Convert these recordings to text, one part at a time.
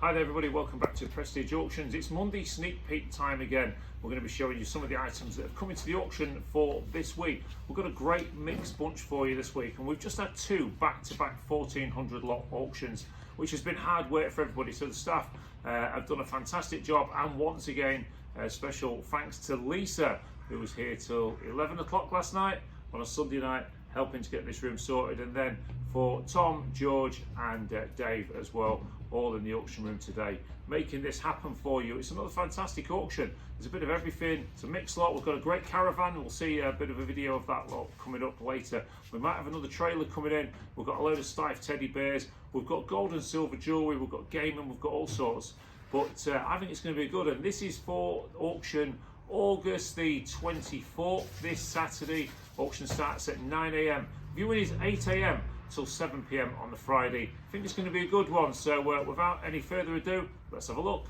Hi there everybody, welcome back to Prestige Auctions. It's Monday sneak peek time again. We're going to be showing you some of the items that have come into the auction for this week. We've got a great mixed bunch for you this week, and we've just had two back-to-back 1400 lot auctions, which has been hard work for everybody. So the staff have done a fantastic job, and once again, special thanks to Lisa, who was here till 11 o'clock last night on a Sunday night, helping to get this room sorted, and then for Tom, George and Dave as well, all in the auction room today, making this happen for you. It's another fantastic auction. There's a bit of everything. It's a mixed lot. We've got a great caravan. We'll see a bit of a video of that lot coming up later. We might have another trailer coming in. We've got a load of Stife teddy bears. We've got gold and silver jewellery. We've got gaming. We've got all sorts. But I think it's going to be good. And this is for auction August the 24th, this Saturday. Auction starts at 9 AM. Viewing is 8 AM till 7 PM on the Friday. I think it's going to be a good one. So without any further ado, let's have a look.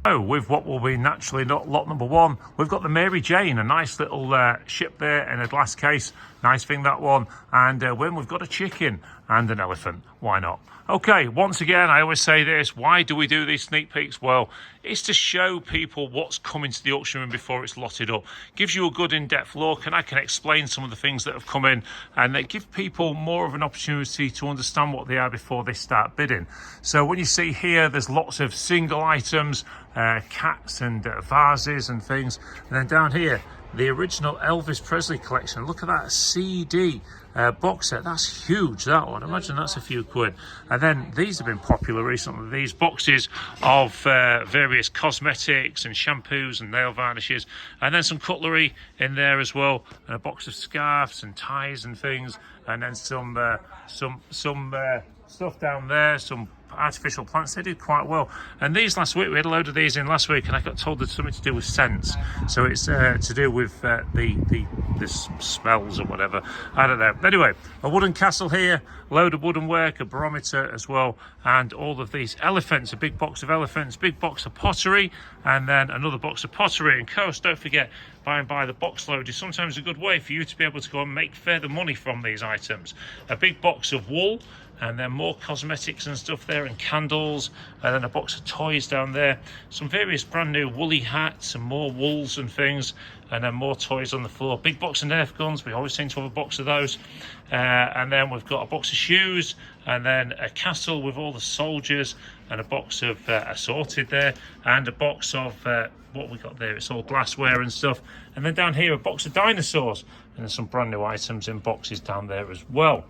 Oh, with what will be naturally not lot number one, we've got the Mary Jane, a nice little ship there in a glass case. Nice thing, that one. And when we've got a chicken and an elephant, why not? Okay, once again, I always say this, why do we do these sneak peeks? Well, it's to show people what's coming to the auction room before it's lotted up. Gives you a good in-depth look, and I can explain some of the things that have come in, and they give people more of an opportunity to understand what they are before they start bidding. So when you see here, there's lots of single items, cats and vases and things. And then down here, the original Elvis Presley collection. Look at that CD box set. That's huge, that one. Imagine that's a few quid. And then these have been popular recently. These boxes of various cosmetics and shampoos and nail varnishes. And then some cutlery in there as well. And a box of scarves and ties and things. And then some stuff down there, some artificial plants. They did quite well. And these last week, we had a load of these in last week, and I got told there's something to do with scents. So it's to do with the smells or whatever. I don't know. Anyway, a wooden castle here, load of wooden work, a barometer as well, and all of these elephants, a big box of elephants, big box of pottery, and then another box of pottery. And course, don't forget, buy the box load is sometimes a good way for you to be able to go and make further money from these items. A big box of wool, and then more cosmetics and stuff there, and candles, and then a box of toys down there, some various brand new woolly hats and more wools and things, and then more toys on the floor. Big box of Nerf guns, we always seem to have a box of those, and then we've got a box of shoes, and then a castle with all the soldiers, and a box of assorted there, and a box of what we got there, it's all glassware and stuff. And then down here, a box of dinosaurs, and there's some brand new items in boxes down there as well.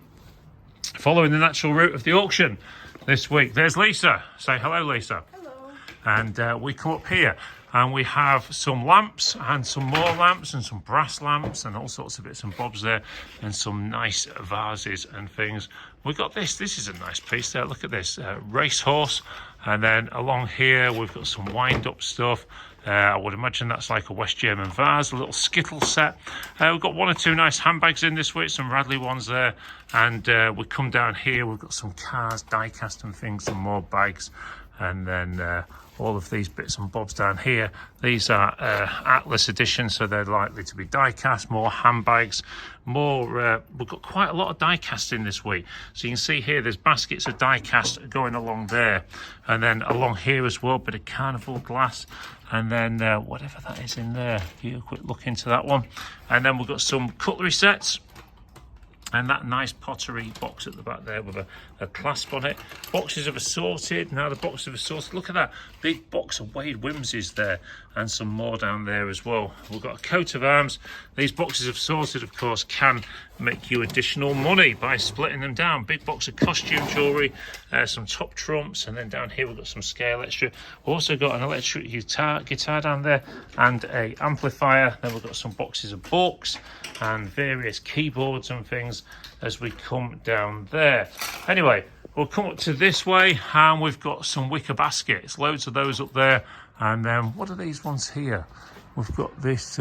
Following the natural route of the auction this week, there's Lisa. Say hello, Lisa. Hello. And we come up here and we have some lamps and some more lamps and some brass lamps and all sorts of bits and bobs there, and some nice vases and things. We've got this is a nice piece there. Look at this racehorse. And then along here we've got some wind up stuff. I would imagine that's like a West German vase, a little skittle set. We've got one or two nice handbags in this week, some Radley ones there. And we come down here, we've got some cars, die cast and things, some more bags. And then all of these bits and bobs down here. These are Atlas editions, so they're likely to be die cast, more handbags, more, we've got quite a lot of die casting this week. So you can see here, there's baskets of die cast going along there. And then along here as well, bit of carnival glass. And then whatever that is in there, give you a quick look into that one. And then we've got some cutlery sets. And that nice pottery box at the back there with a clasp on it. Boxes of assorted. Now the box of assorted. Look at that big box of Wade Whimsies there, and some more down there as well. We've got a coat of arms. These boxes of assorted, of course, can make you additional money by splitting them down. Big box of costume jewellery, some top trumps, and then down here we've got some scale extra. We've also got an electric guitar down there, and a amplifier. Then we've got some boxes of books and various keyboards and things as we come down there. Anyway, we'll come up to this way, and we've got some wicker baskets, loads of those up there. And then what are these ones here? We've got this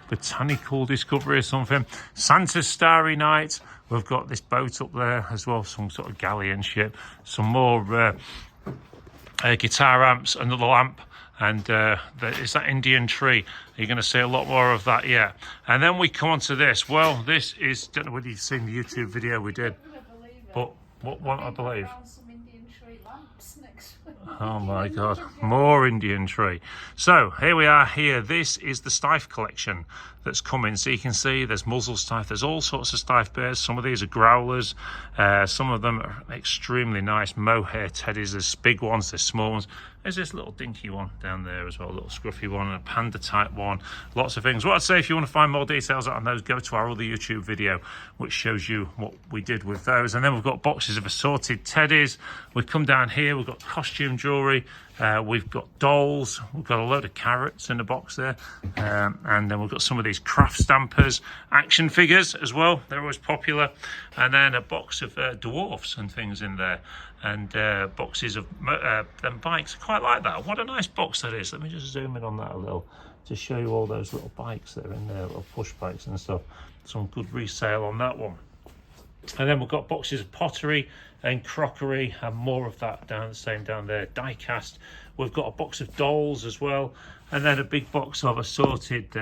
botanical discovery or something, Santa's Starry Night. We've got this boat up there as well, some sort of galleon ship, some more guitar amps, another lamp, and is that Indian tree. You're going to see a lot more of that yet. And then we come on to this. Well, this is, don't know whether you've seen the YouTube video we did, but what I believe. Some Indian tree lamps next week. Oh my God, more Indian tree. So here we are here. This is the Steiff collection that's coming. So you can see there's muzzle Steiff, there's all sorts of Steiff bears. Some of these are growlers, some of them are extremely nice mohair teddies. There's big ones, there's small ones. There's this little dinky one down there as well, a little scruffy one, and a panda type one. Lots of things. What I'd say, if you want to find more details on those, go to our other YouTube video, which shows you what we did with those. And then we've got boxes of assorted teddies. We come down here, we've got costume jewellery, we've got dolls, we've got a load of carrots in the box there, and then we've got some of these craft stampers, action figures as well, they're always popular, and then a box of dwarfs and things in there, and boxes of them bikes. I quite like that. What a nice box that is. Let me just zoom in on that a little to show you all those little bikes that are in there, little push bikes and stuff. Some good resale on that one. And then we've got boxes of pottery and crockery, and more of that down there, die cast. We've got a box of dolls as well, and then a big box of assorted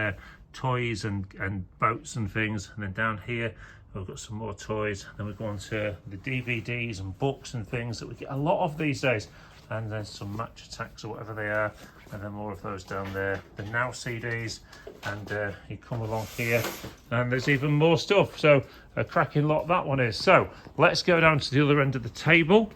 toys and boats and things. And then down here we've got some more toys. Then we go on to the DVDs and books and things that we get a lot of these days, and then some match attacks or whatever they are, and then more of those down there, the Now CDs, and you come along here and there's even more stuff. So a cracking lot that one is. So let's go down to the other end of the table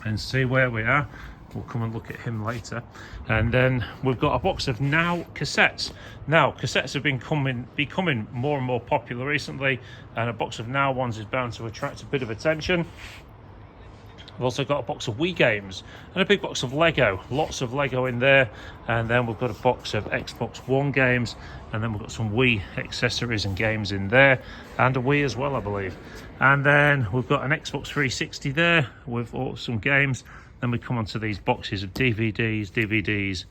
and see where we are. We'll come and look at him later. And then we've got a box of Now cassettes. Now cassettes have been becoming more and more popular recently, and a box of Now ones is bound to attract a bit of attention. We've also got a box of Wii games and a big box of Lego, lots of Lego in there. And then we've got a box of Xbox One games, and then we've got some Wii accessories and games in there, and a Wii as well, I believe. And then we've got an Xbox 360 there with some games. Then we come onto these boxes of DVDs,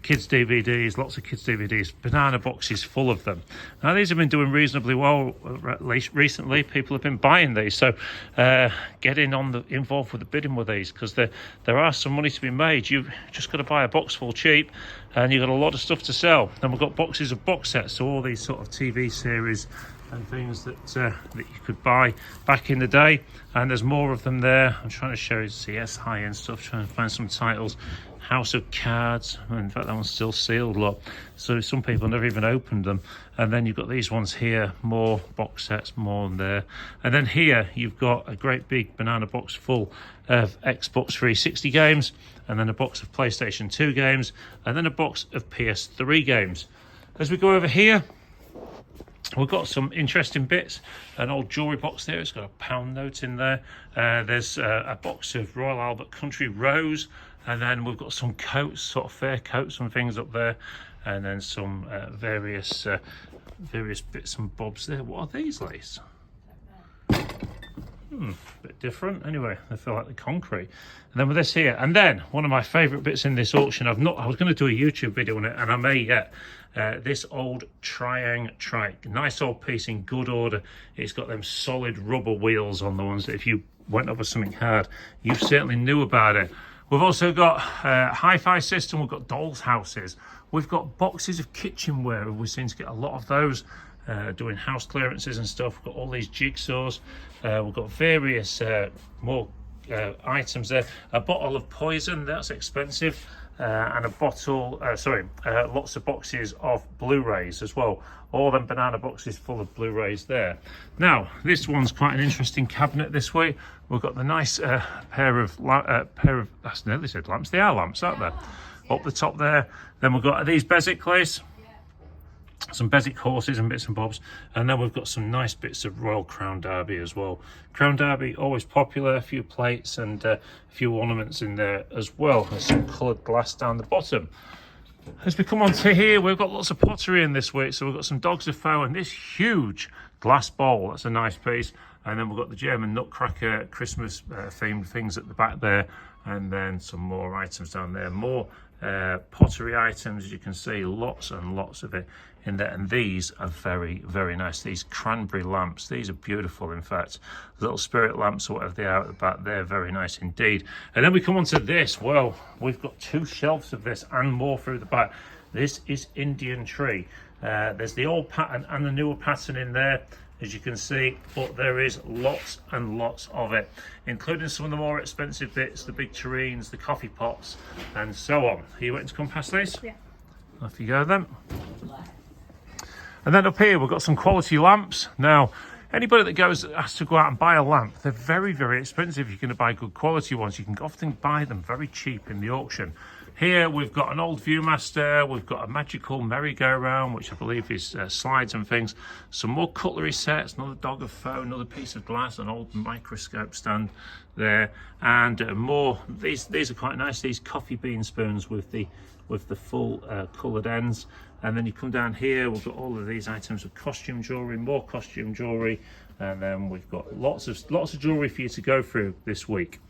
kids DVDs, lots of kids DVDs, banana boxes full of them. Now these have been doing reasonably well, at least recently. People have been buying these, so get involved with the bidding with these, because there are some money to be made. You've just got to buy a box full cheap, and you've got a lot of stuff to sell. Then we've got boxes of box sets, so all these sort of TV series and things that you could buy back in the day, and there's more of them there. I'm trying to show you CSI and stuff, trying to find some titles. House of Cards, in fact that one's still sealed, look, so some people never even opened them. And then you've got these ones here, more box sets, more in there. And then here you've got a great big banana box full of Xbox 360 games, and then a box of PlayStation 2 games, and then a box of PS3 games. As we go over here, we've got some interesting bits. An old jewellery box there, it's got a pound note in there. There's a box of Royal Albert Country Rose, and then we've got some coats, sort of fair coats and things up there, and then some various bits and bobs there. What are these, Lace? Bit different. Anyway, they feel like the concrete. And then with this here, and then one of my favourite bits in this auction, I was going to do a YouTube video on it, and I may yet. This old Triang trike, nice old piece in good order. It's got them solid rubber wheels on the ones that if you went over something hard, you certainly knew about it. We've also got hi-fi system, we've got dolls' houses, we've got boxes of kitchenware, we seem to get a lot of those doing house clearances and stuff. We've got all these jigsaws, we've got various more items there. A bottle of poison, that's expensive, and a bottle, lots of boxes of Blu-rays as well. All them banana boxes full of Blu-rays there. Now, this one's quite an interesting cabinet this week. We've got the nice pair of, that's nearly said lamps, they are lamps, aren't they? Up the top there. Then we've got these Bezic some Bezic horses and bits and bobs, and then we've got some nice bits of Royal Crown Derby as well. Crown Derby, always popular, a few plates and a few ornaments in there as well. There's some coloured glass down the bottom. As we come on to here, we've got lots of pottery in this week. So we've got some Dogs of Foe and this huge glass bowl, that's a nice piece. And then we've got the German Nutcracker Christmas themed things at the back there, and then some more items down there, more pottery items, as you can see, lots and lots of it in there. And these are very, very nice. These cranberry lamps, these are beautiful. In fact, little spirit lamps or whatever they are at the back, they're very nice indeed. And then we come on to this. Well, we've got 2 shelves of this and more through the back. This is Indian tree. There's the old pattern and the newer pattern in there. as you can see, but there is lots and lots of it, including some of the more expensive bits, the big tureens, the coffee pots, and so on. Are you waiting to come past these? Yeah. Off you go then. And then up here we've got some quality lamps. Now, anybody that has to go out and buy a lamp, they're very, very expensive. You're going to buy good quality ones. You can often buy them very cheap in the auction. Here we've got an old Viewmaster, we've got a magical merry-go-round, which I believe is slides and things, some more cutlery sets, another dog of foam, another piece of glass, an old microscope stand there, and more. These are quite nice, these coffee bean spoons with the full coloured ends. And then you come down here, we've got all of these items of costume jewellery, more costume jewellery, and then we've got lots of jewellery for you to go through this week.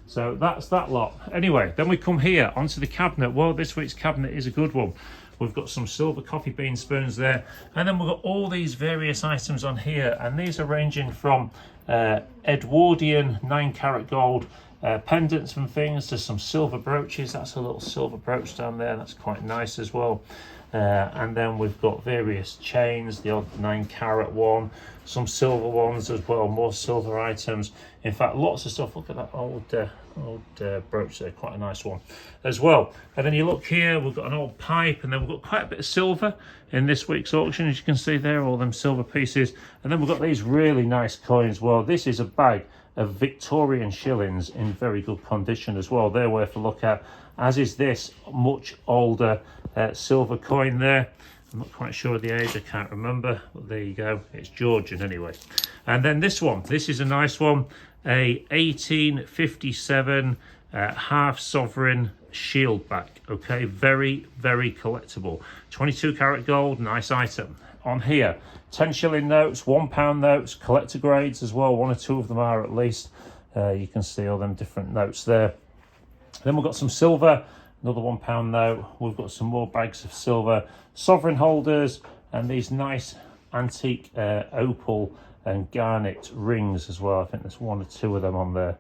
So that's that lot. Anyway, then we come here onto the cabinet. Well, this week's cabinet is a good one. We've got some silver coffee bean spoons there, and then we've got all these various items on here, and these are ranging from Edwardian 9-carat gold pendants and things to some silver brooches. That's a little silver brooch down there, that's quite nice as well. And then we've got various chains, the odd 9-carat one, some silver ones as well, more silver items. In fact, lots of stuff. Look at that old brooch there, quite a nice one as well. And then you look here, we've got an old pipe, and then we've got quite a bit of silver in this week's auction, as you can see there, all them silver pieces. And then we've got these really nice coins. Well, this is a bag of Victorian shillings in very good condition as well. They're worth a look at, as is this much older silver coin there. I'm not quite sure of the age, I can't remember, but there you go, it's Georgian anyway. And then this one, this is a nice one, a 1857 half sovereign shield back. Okay, very, very collectible. 22-carat gold, nice item. On here, 10-shilling notes, £1 notes, collector grades as well, one or two of them are at least. You can see all them different notes there. Then we've got some silver, another £1 note. We've got some more bags of silver, sovereign holders, and these nice antique opal and garnet rings as well. I think there's one or two of them on there.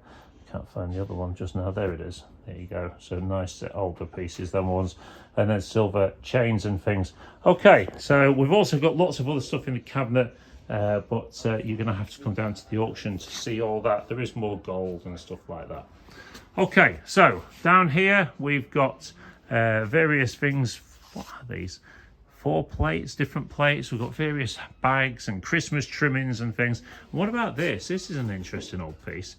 Can't find the other one just now. There it is. There you go. So nice older pieces, them ones. And then silver chains and things. Okay, so we've also got lots of other stuff in the cabinet, but you're going to have to come down to the auction to see all that. There is more gold and stuff like that. Okay, so down here we've got various things. What are these? 4 plates, different plates. We've got various bags and Christmas trimmings and things. What about this? This is an interesting old piece.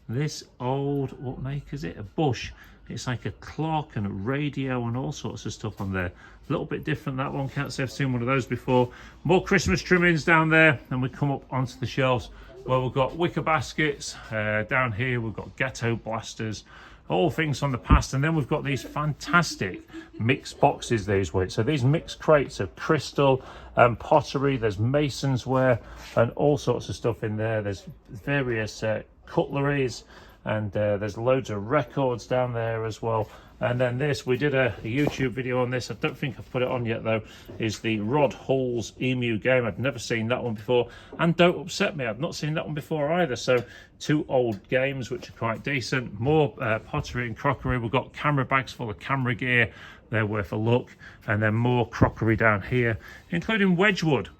This old, what make is it? A bush. It's like a clock and a radio and all sorts of stuff on there. A little bit different, that one. Can't say I've seen one of those before. More Christmas trimmings down there. And we come up onto the shelves where we've got wicker baskets. Down here we've got ghetto blasters. All things from the past. And then we've got these fantastic mixed boxes these weeks. So these mixed crates of crystal and pottery. There's mason's ware and all sorts of stuff in there. There's various cutleries, and there's loads of records down there as well. And then this, we did a YouTube video on this. I don't think I've put it on yet though, is the Rod Hull's Emu game. I'd never seen that one before, and don't upset me, I've not seen that one before either. So 2 old games which are quite decent. More pottery and crockery. We've got camera bags full of camera gear, they're worth a look. And then more crockery down here, including Wedgwood,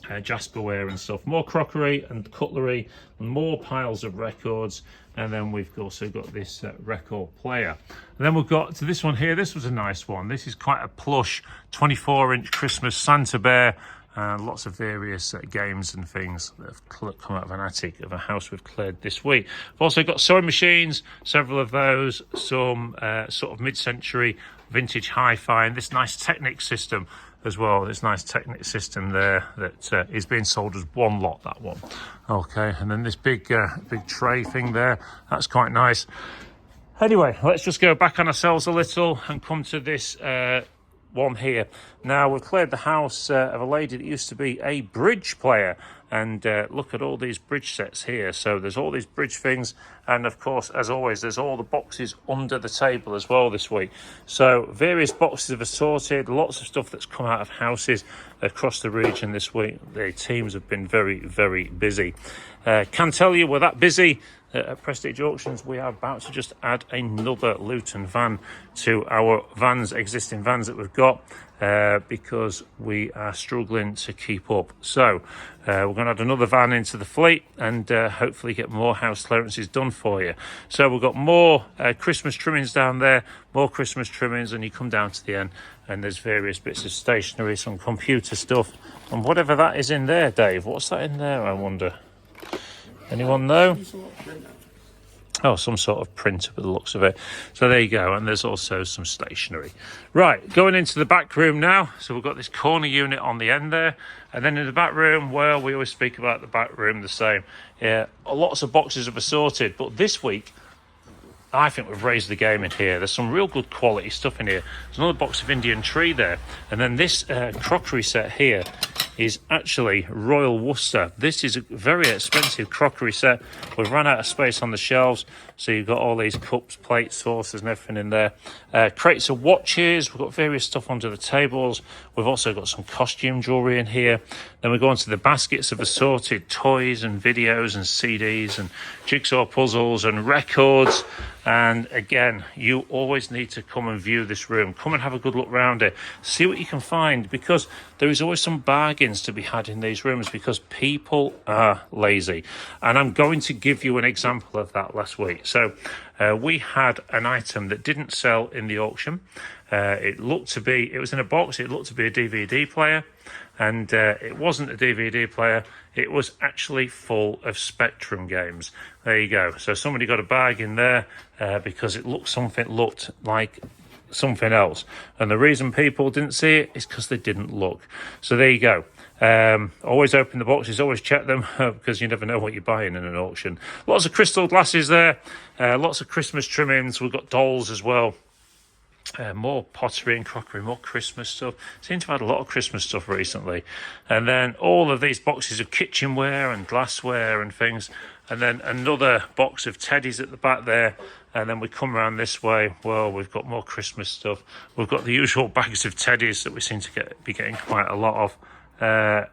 Jasperware and stuff. More crockery and cutlery, more piles of records. And then we've also got this record player. And then we've got to this one here. This was a nice one. This is quite a plush 24-inch Christmas Santa Bear, and lots of various games and things that have come out of an attic of a house we've cleared this week. We've also got sewing machines, several of those, some sort of mid-century vintage hi-fi, and this nice Technic system as well. This nice Technic system there that is being sold as one lot, that one. Okay, and then this big tray thing there, that's quite nice. Anyway, let's just go back on ourselves a little and come to this one here. Now, we've cleared the house of a lady that used to be a bridge player, and look at all these bridge sets here. So there's all these bridge things, and of course, as always, there's all the boxes under the table as well this week. So various boxes have assorted, lots of stuff that's come out of houses across the region this week. The teams have been very, very busy. Can tell you we're that busy at Prestige Auctions, we are about to just add another Luton van to our existing vans that we've got, because we are struggling to keep up. So we're going to add another van into the fleet and hopefully get more house clearances done for you. So we've got more Christmas trimmings down there, more Christmas trimmings, and you come down to the end and there's various bits of stationery, some computer stuff, and whatever that is in there. Dave, what's that in there, I wonder? Anyone know? Oh, some sort of printer by the looks of it. So there you go, and there's also some stationery. Right, going into the back room now. So we've got this corner unit on the end there, and then in the back room, well, we always speak about the back room the same. Yeah, lots of boxes are assorted, but this week I think we've raised the game in here. There's some real good quality stuff in here. There's another box of Indian tree there, and then this crockery set here is actually Royal Worcester. This is a very expensive crockery set. We've run out of space on the shelves, so you've got all these cups, plates, saucers and everything in there. Crates of watches. We've got various stuff under the tables. We've also got some costume jewellery in here. Then we go into the baskets of assorted toys and videos and CDs and jigsaw puzzles and records. And again, you always need to come and view this room. Come and have a good look around it. See what you can find, because there is always some bargains to be had in these rooms because people are lazy. And I'm going to give you an example of that last week. So we had an item that didn't sell in the auction. It was in a box. It looked to be a DVD player. And it wasn't a DVD player. It was actually full of Spectrum games. There you go. So somebody got a bag in there because it looked like something else. And the reason people didn't see it is because they didn't look. So there you go. Always open the boxes, always check them because you never know what you're buying in an auction. Lots of crystal glasses there. Lots of Christmas trimmings. We've got dolls as well. More pottery and crockery, more Christmas stuff. Seem to have had a lot of Christmas stuff recently. And then all of these boxes of kitchenware and glassware and things. And then another box of teddies at the back there. And then we come around this way. Well, we've got more Christmas stuff. We've got the usual bags of teddies that we seem to be getting quite a lot of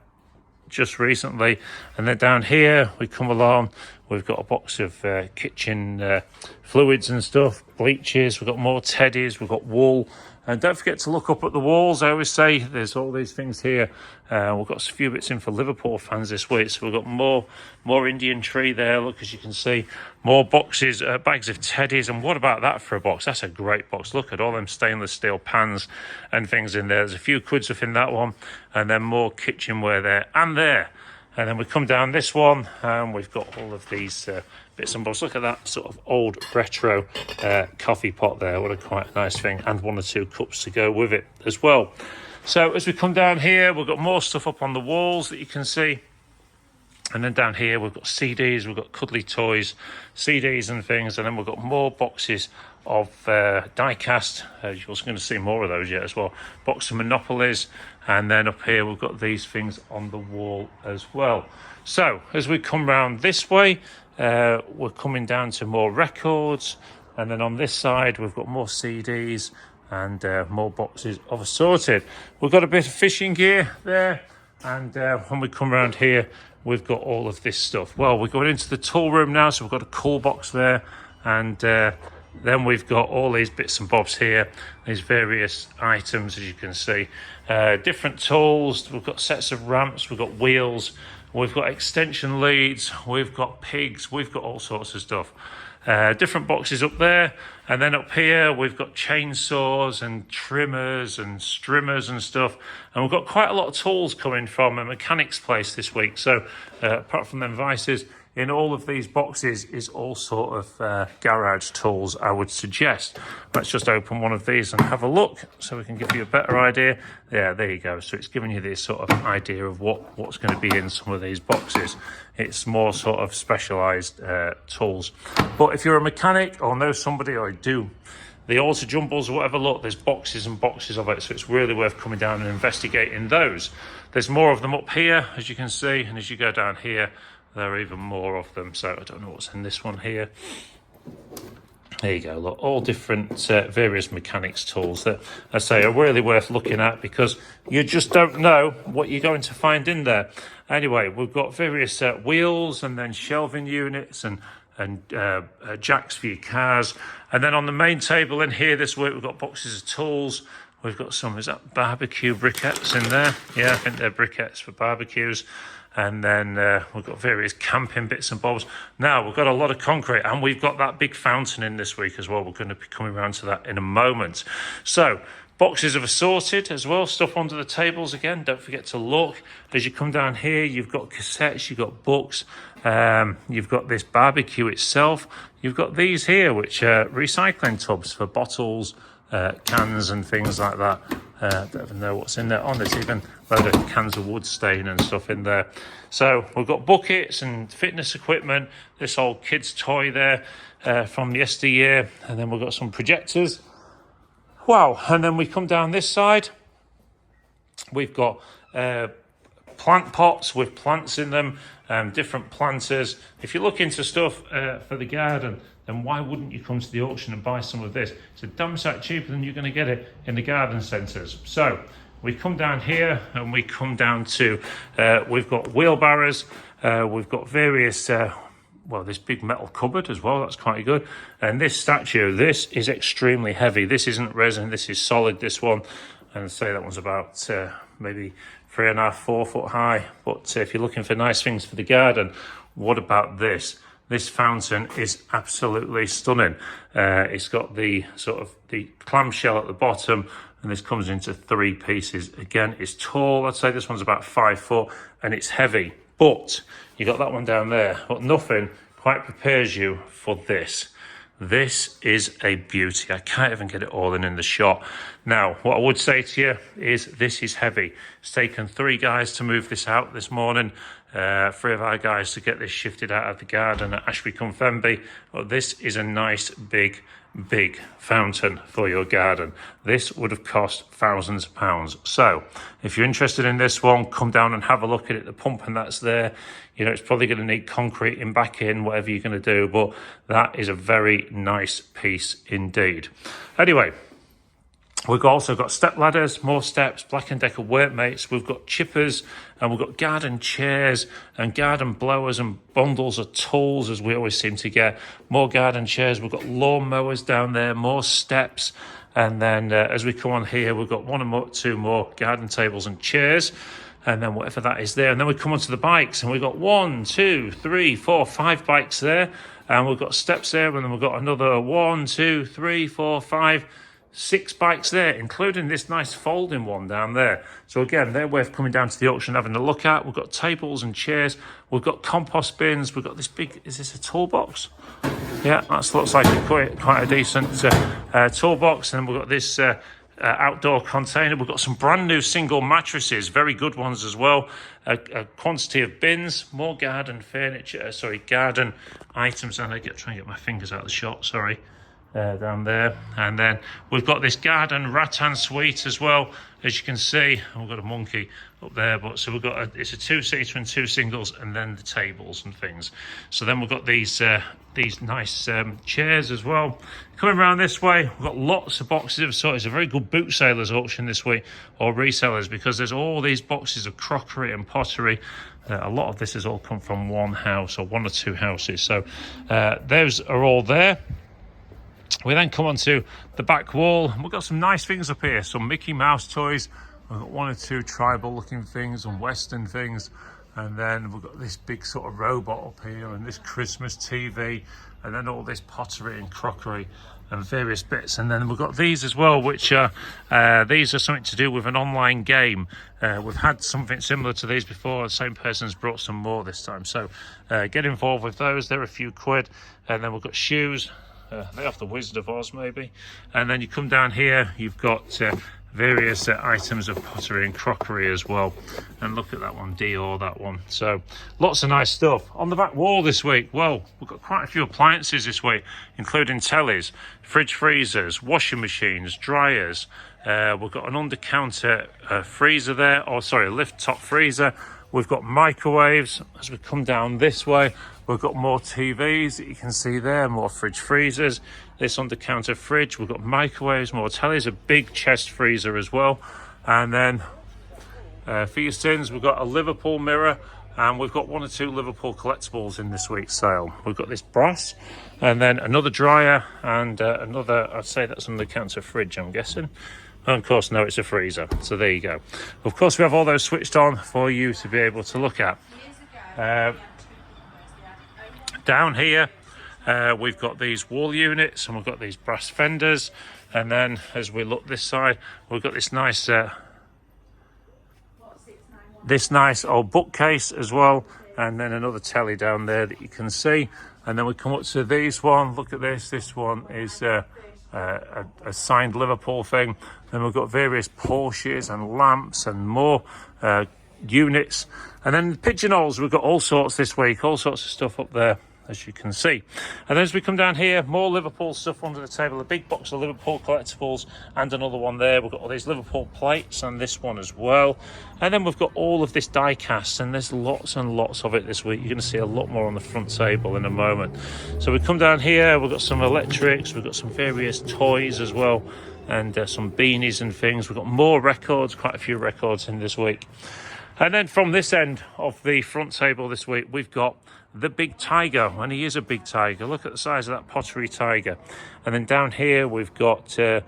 just recently. And then down here we come along, we've got a box of kitchen fluids and stuff, bleaches. We've got more teddies, we've got wool. And don't forget to look up at the walls. I always say there's all these things here. We've got a few bits in for Liverpool fans this week. So we've got more Indian tree there. Look, as you can see, more boxes, bags of teddies. And what about that for a box? That's a great box. Look at all them stainless steel pans and things in there. There's a few quids within that one. And then more kitchenware there and there. And then we come down this one and we've got all of these bits and bobs. Look at that sort of old retro coffee pot there. What a quite nice thing. And one or two cups to go with it as well. So as we come down here, we've got more stuff up on the walls that you can see. And then down here, we've got CDs, we've got cuddly toys, CDs and things. And then we've got more boxes of die-cast. You're also going to see more of those yet as well. Box of Monopolies. And then up here, we've got these things on the wall as well. So as we come round this way, we're coming down to more records. And then on this side, we've got more CDs and more boxes of assorted. We've got a bit of fishing gear there. And when we come around here, we've got all of this stuff. Well, we're going into the tool room now, so we've got a cool box there. And then we've got all these bits and bobs here, these various items, as you can see. Different tools, we've got sets of ramps, we've got wheels, we've got extension leads, we've got pigs, we've got all sorts of stuff. Different boxes up there, and then up here we've got chainsaws and trimmers and strimmers and stuff, and we've got quite a lot of tools coming from a mechanic's place this week. So apart from them vices, in all of these boxes is all sort of garage tools, I would suggest. Let's just open one of these and have a look so we can give you a better idea. Yeah, there you go. So it's giving you this sort of idea of what's going to be in some of these boxes. It's more sort of specialised tools. But if you're a mechanic or know somebody or do the auto jumbles or whatever, look, there's boxes and boxes of it. So it's really worth coming down and investigating those. There's more of them up here, as you can see. And as you go down here, there are even more of them. So I don't know what's in this one here. There you go, look, all different various mechanics tools that I say are really worth looking at because you just don't know what you're going to find in there. Anyway, we've got various wheels and then shelving units and and jacks for your cars. And then on the main table in here this week, we've got boxes of tools. We've got some, is that barbecue briquettes in there? Yeah, I think they're briquettes for barbecues. And then we've got various camping bits and bobs. Now, we've got a lot of concrete, and we've got that big fountain in this week as well. We're going to be coming around to that in a moment. So, boxes of assorted as well, stuff under the tables again. Don't forget to look. As you come down here, you've got cassettes, you've got books, you've got this barbecue itself. You've got these here, which are recycling tubs for bottles, cans and things like that. Don't even know what's in there. Oh, there's even a load of cans of wood stain and stuff in there. So we've got buckets and fitness equipment. This old kid's toy there from yesteryear. And then we've got some projectors. Wow. And then we come down this side. We've got plant pots with plants in them, different planters. If you look into stuff for the garden, then why wouldn't you come to the auction and buy some of this? It's a damn sight cheaper than you're going to get it in the garden centres. So we come down here and we come down to, we've got wheelbarrows, we've got various, well, this big metal cupboard as well, that's quite good. And this statue, this is extremely heavy. This isn't resin, this is solid, this one. And I'd say that one's about maybe 3.5, 4 foot high. But if you're looking for nice things for the garden, what about this? This fountain is absolutely stunning. It's got the sort of the clamshell at the bottom, and this comes into 3 pieces. Again, it's tall. I'd say this one's about 5 foot, and it's heavy. But you got that one down there, but nothing quite prepares you for this. This is a beauty. I can't even get it all in the shot. Now, what I would say to you is this is heavy. It's taken 3 guys to move this out this morning. 3 of our guys to get this shifted out of the garden at Ashby-cum-Fenby. But this is a nice big fountain for your garden. This would have cost thousands of pounds. So if you're interested in this one, come down and have a look at it. The pumping that's there, you know, it's probably going to need concrete in back in, whatever you're going to do, but that is a very nice piece indeed. Anyway, we've also got step ladders, more steps, Black & Decker workmates. We've got chippers, and we've got garden chairs and garden blowers and bundles of tools, as we always seem to get. More garden chairs. We've got lawn mowers down there, more steps. And then as we come on here, we've got 1 or 2 more garden tables and chairs. And then whatever that is there. And then we come onto the bikes, and we've got 1, 2, 3, 4, 5 bikes there. And we've got steps there, and then we've got another 1, 2, 3, 4, 5, 6 bikes there, including this nice folding one down there. So again, they're worth coming down to the auction and having a look at. We've got tables and chairs. We've got compost bins. We've got this big, is this a toolbox? Yeah, that looks like quite a decent toolbox. And then we've got this outdoor container. We've got some brand new single mattresses, very good ones as well. A quantity of bins, more garden furniture, garden items. And I try and get my fingers out of the shot, sorry. Down there, and then we've got this garden rattan suite as well, as you can see. We've got a monkey up there, but so we've got it's a 2-seater and 2 singles, and then the tables and things. So then we've got these nice chairs as well. Coming around this way, we've got lots of boxes of sorts. It's a very good boot salers auction this week, or resellers, because there's all these boxes of crockery and pottery. A lot of this has all come from one house or 1 or 2 houses. So those are all there. We then come onto the back wall. We've got some nice things up here, some Mickey Mouse toys. We've got 1 or 2 tribal looking things and Western things. And then we've got this big sort of robot up here, and this Christmas TV, and then all this pottery and crockery and various bits. And then we've got these as well, which are these are something to do with an online game. We've had something similar to these before. The same person's brought some more this time. So get involved with those. They're a few quid. And then we've got shoes. They have the Wizard of Oz maybe. And then you come down here, you've got various items of pottery and crockery as well. And look at that one, Dior, that one. So lots of nice stuff. On the back wall this week, well, we've got quite a few appliances this week, including tellies, fridge freezers, washing machines, dryers. We've got an under-counter freezer there, a lift top freezer. We've got microwaves. As we come down this way, we've got more TVs that you can see there, more fridge freezers, this under-counter fridge. We've got microwaves, more tellies, a big chest freezer as well. And then for your sins, we've got a Liverpool mirror, and we've got 1 or 2 Liverpool collectibles in this week's sale. We've got this brass, and then another dryer, and another, I'd say that's under the counter fridge, I'm guessing. And of course, no, it's a freezer. So there you go. Of course, we have all those switched on for you to be able to look at. Down here, we've got these wall units, and we've got these brass fenders. And then as we look this side, we've got this nice old bookcase as well, and then another telly down there that you can see. And then we come up to these one. Look at this. This one is a signed Liverpool thing. Then we've got various Porsches and lamps and more units. And then the pigeonholes, we've got all sorts this week, all sorts of stuff up there, as you can see. And then as we come down here, more Liverpool stuff under the table, a big box of Liverpool collectibles, and another one there. We've got all these Liverpool plates and this one as well. And then we've got all of this die cast, and there's lots and lots of it this week. You're going to see a lot more on the front table in a moment. So we come down here, we've got some electrics, we've got some various toys as well, and some beanies and things. We've got more records, quite a few records in this week. And then from this end of the front table this week, we've got the big tiger, and he is a big tiger. Look at the size of that pottery tiger. And then down here we've got a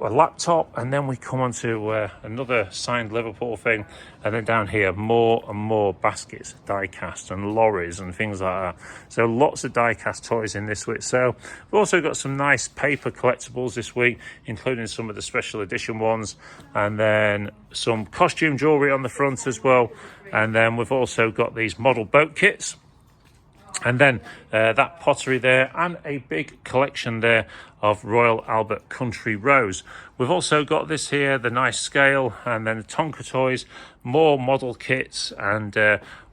laptop, and then we come on to another signed Liverpool thing, and then down here more and more baskets, die cast and lorries and things like that. So lots of die cast toys in this week's sale. We've also got some nice paper collectibles this week, including some of the special edition ones, and then some costume jewellery on the front as well. And then we've also got these model boat kits, and then that pottery there, and a big collection there of Royal Albert Country Rose. We've also got this here, the nice scale, and then the Tonka toys, more model kits, and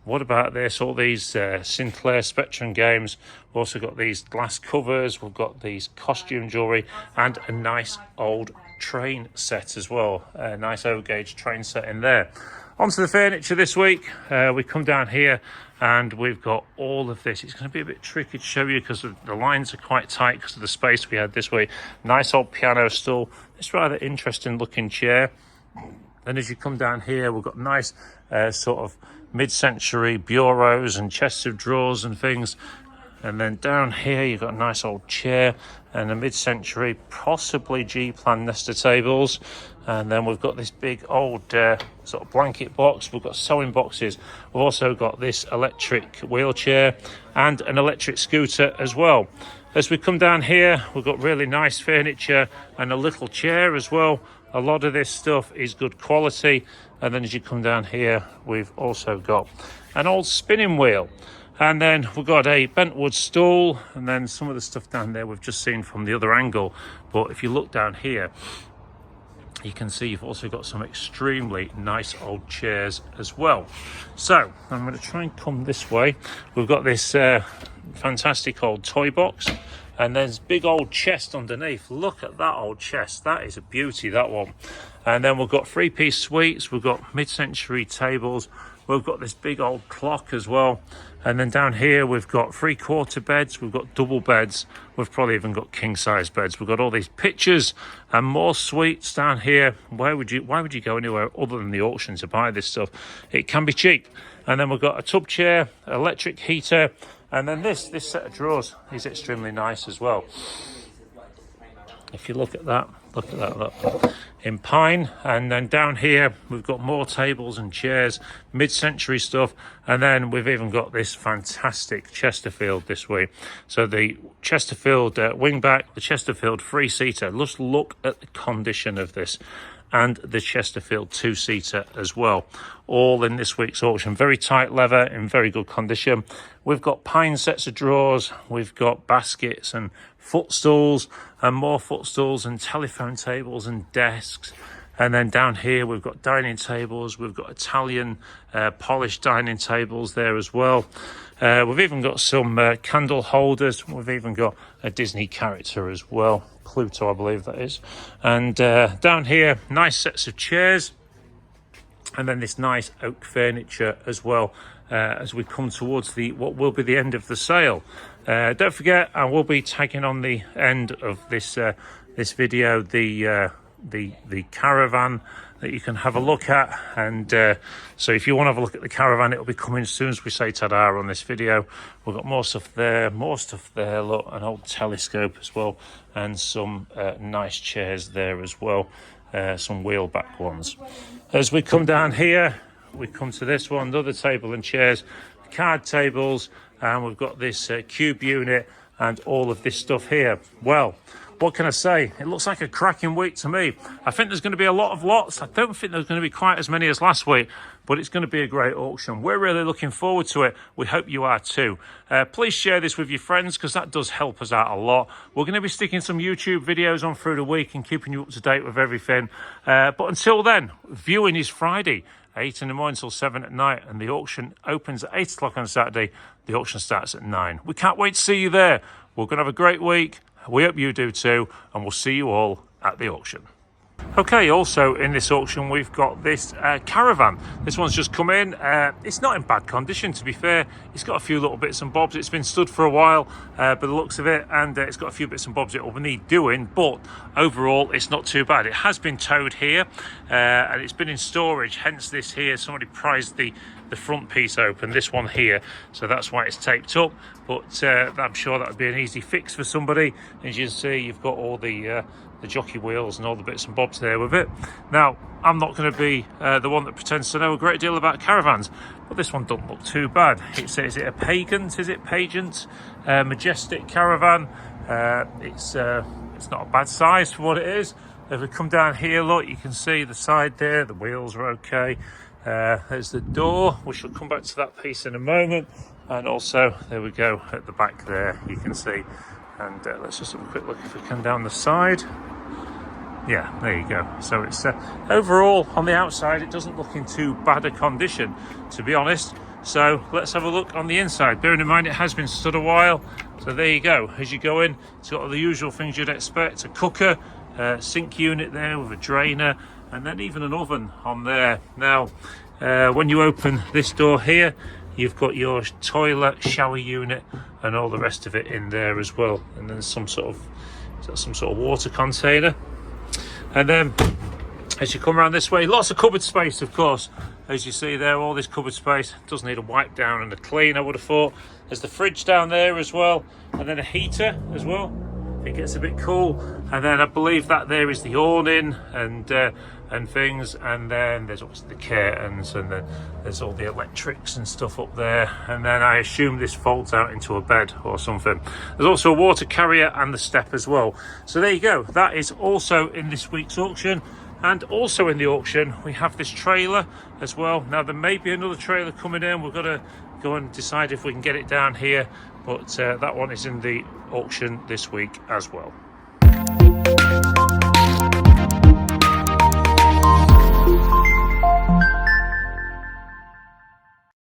what about this? All these Sinclair Spectrum games. We've also got these glass covers, we've got these costume jewellery, and a nice old train set as well. A nice O-gauge train set in there. Onto the furniture this week. We come down here and we've got all of this. It's going to be a bit tricky to show you because the lines are quite tight because of the space we had this week. Nice old piano stool. This rather interesting looking chair. Then as you come down here, we've got nice sort of mid-century bureaus and chests of drawers and things. And then down here, you've got a nice old chair and a mid-century, possibly G-plan Nesta tables. And then we've got this big old sort of blanket box. We've got sewing boxes. We've also got this electric wheelchair and an electric scooter as well. As we come down here, we've got really nice furniture and a little chair as well. A lot of this stuff is good quality. And then as you come down here, we've also got an old spinning wheel. And then we've got a bentwood stool, and then some of the stuff down there we've just seen from the other angle. But if you look down here, you can see you've also got some extremely nice old chairs as well. So I'm going to try and come this way. We've got this fantastic old toy box, and there's big old chest underneath. Look at that old chest. That is a beauty, that one. And then we've got 3-piece suites. We've got mid-century tables. We've got this big old clock as well. And then down here, we've got 3/4 beds. We've got double beds. We've probably even got king-size beds. We've got all these pictures and more suites down here. Why would you go anywhere other than the auction to buy this stuff? It can be cheap. And then we've got a tub chair, electric heater, and then this set of drawers is extremely nice as well. If you look at that, look. In pine. And then down here we've got more tables and chairs, mid-century stuff, and then we've even got this fantastic Chesterfield this week. So the Chesterfield wingback, the Chesterfield 3-seater. Just look at the condition of this, and the Chesterfield 2-seater as well, all in this week's auction. Very tight leather, in very good condition. We've got pine sets of drawers, we've got baskets and footstools, and more footstools and telephone tables and desks. And then down here we've got dining tables, we've got Italian polished dining tables there as well. We've even got some candle holders. We've even got a Disney character as well, Pluto I believe that is. And down here, nice sets of chairs, and then this nice oak furniture as well, as we come towards what will be the end of the sale. Don't forget, I will be tagging on the end of this video the the caravan that you can have a look at. And so if you want to have a look at the caravan, it'll be coming as soon as we say ta-da on this video. We've got more stuff there, look, an old telescope as well, and some nice chairs there as well, some wheelback ones. As we come down here, we come to this one, another table and chairs, card tables, and we've got this cube unit and all of this stuff here. Well, what can I say? It looks like a cracking week to me. I think there's going to be a lot of lots. I don't think there's going to be quite as many as last week, but it's going to be a great auction. We're really looking forward to it. We hope you are too. Please share this with your friends, because that does help us out a lot. We're going to be sticking some YouTube videos on through the week and keeping you up to date with everything. But until then, viewing is Friday, 8 in the morning till 7 at night, and the auction opens at 8 o'clock on Saturday. The auction starts at 9. We can't wait to see you there. We're going to have a great week. We hope you do too, and we'll see you all at the auction. Okay, also in this auction we've got this caravan. This one's just come in. It's not in bad condition, to be fair. It's got a few little bits and bobs. It's been stood for a while by the looks of it, and it's got a few bits and bobs it will need doing, but overall it's not too bad. It has been towed here, and it's been in storage, hence this here. Somebody prized the front piece open, this one here, so that's why it's taped up, but I'm sure that would be an easy fix for somebody. As you can see, you've got all the jockey wheels and all the bits and bobs there with it. Now, I'm not going to be the one that pretends to know a great deal about caravans, but this one doesn't look too bad. It says, is it a Pageant? Majestic caravan. It's not a bad size for what it is. If we come down here, look, you can see the side there, the wheels are okay. There's the door. We shall come back to that piece in a moment. And also, there we go, at the back there, you can see. And let's just have a quick look if we come down the side. Yeah, there you go. So it's overall on the outside, it doesn't look in too bad a condition, to be honest. So let's have a look on the inside. Bearing in mind it has been stood a while. So there you go. As you go in, it's got all the usual things you'd expect: a cooker, sink unit there with a drainer, and then even an oven on there. Now, when you open this door here, you've got your toilet, shower unit, and all the rest of it in there as well. And then some sort of water container. And then as you come around this way, lots of cupboard space, of course. As you see there, all this cupboard space does need a wipe down and a clean, I would have thought. There's the fridge down there as well, and then a heater as well. It gets a bit cool. And then I believe that there is the awning and things, and then there's obviously the curtains, and then there's all the electrics and stuff up there, and then I assume this folds out into a bed or something. There's also a water carrier and the step as well. So there you go, that is also in this week's auction. And also in the auction we have this trailer as well. Now, there may be another trailer coming in. We've got to go and decide if we can get it down here, but that one is in the auction this week as well.